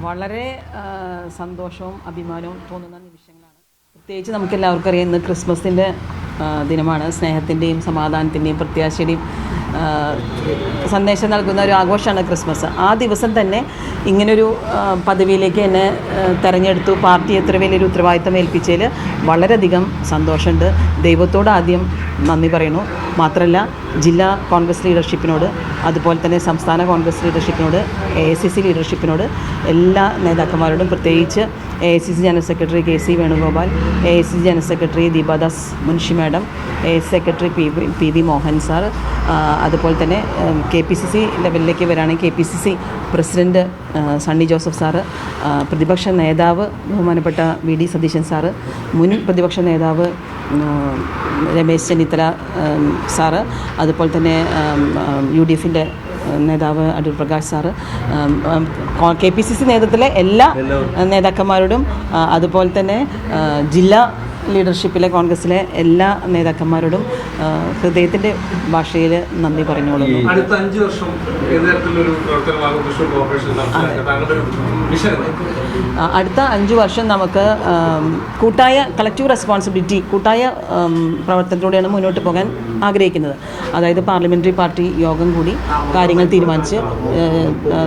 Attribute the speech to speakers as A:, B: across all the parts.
A: വളരെ സന്തോഷവും അഭിമാനവും തോന്നുന്ന നിമിഷങ്ങളാണ്. പ്രത്യേകിച്ച് നമുക്കെല്ലാവർക്കും അറിയാം, ഇന്ന് ക്രിസ്മസിൻ്റെ ദിനമാണ്. സ്നേഹത്തിൻ്റെയും സമാധാനത്തിൻ്റെയും പ്രത്യാശയുടെയും സന്ദേശം നൽകുന്ന ഒരു ആഘോഷമാണ് ക്രിസ്മസ്. ആ ദിവസം തന്നെ ഇങ്ങനൊരു പദവിയിലേക്ക് എന്നെ തിരഞ്ഞെടുത്തു. പാർട്ടി എത്ര വലിയൊരു ഉത്തരവാദിത്തം ഏൽപ്പിച്ചതിൽ വളരെയധികം സന്തോഷമുണ്ട്. ദൈവത്തോട് ആദ്യം നന്ദി പറയുന്നു. മാത്രമല്ല ജില്ലാ കോൺഗ്രസ് ലീഡർഷിപ്പിനോട്, അതുപോലെ തന്നെ സംസ്ഥാന കോൺഗ്രസ് ലീഡർഷിപ്പിനോട്, AICC ലീഡർഷിപ്പിനോട്, എല്ലാ നേതാക്കന്മാരോടും, പ്രത്യേകിച്ച് AICC general secretary KC Venugopal, AICC general secretary Deepadas Munshi madam, AICC secretary PV Mohan sir, അതുപോലെ തന്നെ KPCC ലെവലിലേക്ക് വരികയാണെങ്കിൽ KPCC president Sunny Joseph sir, പ്രതിപക്ഷ നേതാവ് ബഹുമാനപ്പെട്ട VD സതീശൻ സാറ്, മുൻ പ്രതിപക്ഷ നേതാവ് രമേശ് ചെന്നിത്തല സാറ്, അതുപോലെ തന്നെ UDFൻ്റെ നേതാവ് അടൂർ പ്രകാശ് സാറ്, KPCC നേതൃത്വത്തിലെ എല്ലാ നേതാക്കന്മാരോടും, അതുപോലെ തന്നെ ജില്ലാ ലീഡർഷിപ്പിലെ കോൺഗ്രസിലെ എല്ലാ നേതാക്കന്മാരോടും ഹൃദയത്തിൻ്റെ ഭാഷയിൽ നന്ദി പറഞ്ഞോളുന്നു.
B: അടുത്ത 5 വർഷം
A: അടുത്ത 5 വർഷം നമുക്ക് കൂട്ടായ കളക്റ്റീവ് റെസ്പോൺസിബിലിറ്റി, കൂട്ടായ പ്രവർത്തനത്തിലൂടെയാണ് മുന്നോട്ട് പോകാൻ ആഗ്രഹിക്കുന്നത്. അതായത് പാർലമെൻ്ററി പാർട്ടി യോഗം കൂടി കാര്യങ്ങൾ തീരുമാനിച്ച്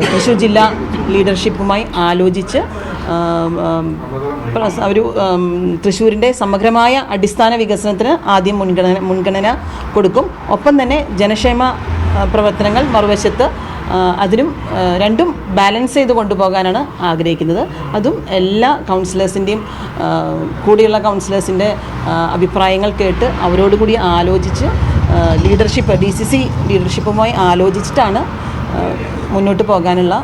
A: തൃശ്ശൂർ ജില്ലാ ലീഡർഷിപ്പുമായി ആലോചിച്ച് ഒരു തൃശ്ശൂരിൻ്റെ സമഗ്രമായ അടിസ്ഥാന വികസനത്തിന് ആദ്യം മുൻഗണന കൊടുക്കും. ഒപ്പം തന്നെ ജനക്ഷേമ പ്രവർത്തനങ്ങൾ മറുവശത്ത് അതിനും രണ്ടും ബാലൻസ് ചെയ്ത് കൊണ്ടുപോകാനാണ് ആഗ്രഹിക്കുന്നത്. അതും എല്ലാ കൗൺസിലേഴ്സിൻ്റെയും കൂടിയുള്ള കൗൺസിലേഴ്സിൻ്റെ അഭിപ്രായങ്ങൾ കേട്ട് അവരോടുകൂടി ആലോചിച്ച് ലീഡർഷിപ്പ് DCC ലീഡർഷിപ്പുമായി ആലോചിച്ചിട്ടാണ് മുന്നോട്ട് പോകാനുള്ള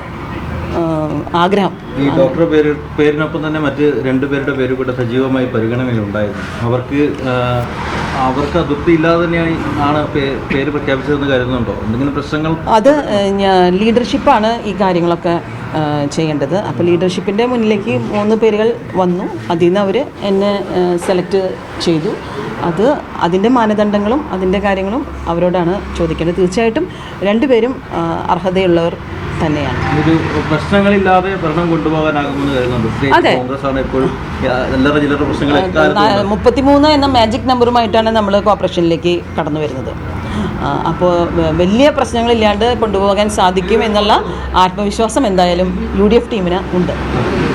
A: ആഗ്രഹം.
C: ഈ ഡോക്ടറുടെ പേരിനൊപ്പം തന്നെ മറ്റ് 2 പേരുടെ പേര് കൂടെ സജീവമായി പരിഗണനയിലുണ്ടായിരുന്നു. അവർക്ക് അതൃപ്തി ഇല്ലാതെ തന്നെയാണ് പേര് പ്രഖ്യാപിച്ചതെന്ന് കരുതുന്നുണ്ടോ? എന്തെങ്കിലും പ്രശ്നങ്ങൾ? അത്
A: ലീഡർഷിപ്പാണ് ഈ കാര്യങ്ങളൊക്കെ ചെയ്യേണ്ടത്. അപ്പോൾ ലീഡർഷിപ്പിൻ്റെ മുന്നിലേക്ക് 3 പേരുകൾ വന്നു. അതിൽ നിന്ന് അവർ എന്നെ സെലക്ട് ചെയ്തു. അതിൻ്റെ മാനദണ്ഡങ്ങളും അതിൻ്റെ കാര്യങ്ങളും അവരോടാണ് ചോദിക്കേണ്ടത്. തീർച്ചയായിട്ടും 2 പേരും അർഹതയുള്ളവർ തന്നെയാണ്.
C: ഒരു പ്രശ്നങ്ങളില്ലാതെ ഭരണം കൊണ്ടുപോകാനാകുമെന്ന് കരുതുന്നുണ്ട്. കോൺഗ്രസ് ആണ് എപ്പോഴും
A: 33 എന്ന മാജിക് നമ്പറുമായിട്ടാണ് നമ്മൾ കോർപ്പറേഷനിലേക്ക് കടന്നു വരുന്നത്. അപ്പോൾ വലിയ പ്രശ്നങ്ങളില്ലാണ്ട് കൊണ്ടുപോകാൻ സാധിക്കും എന്നുള്ള ആത്മവിശ്വാസം എന്തായാലും UDF ടീമിന് ഉണ്ട്.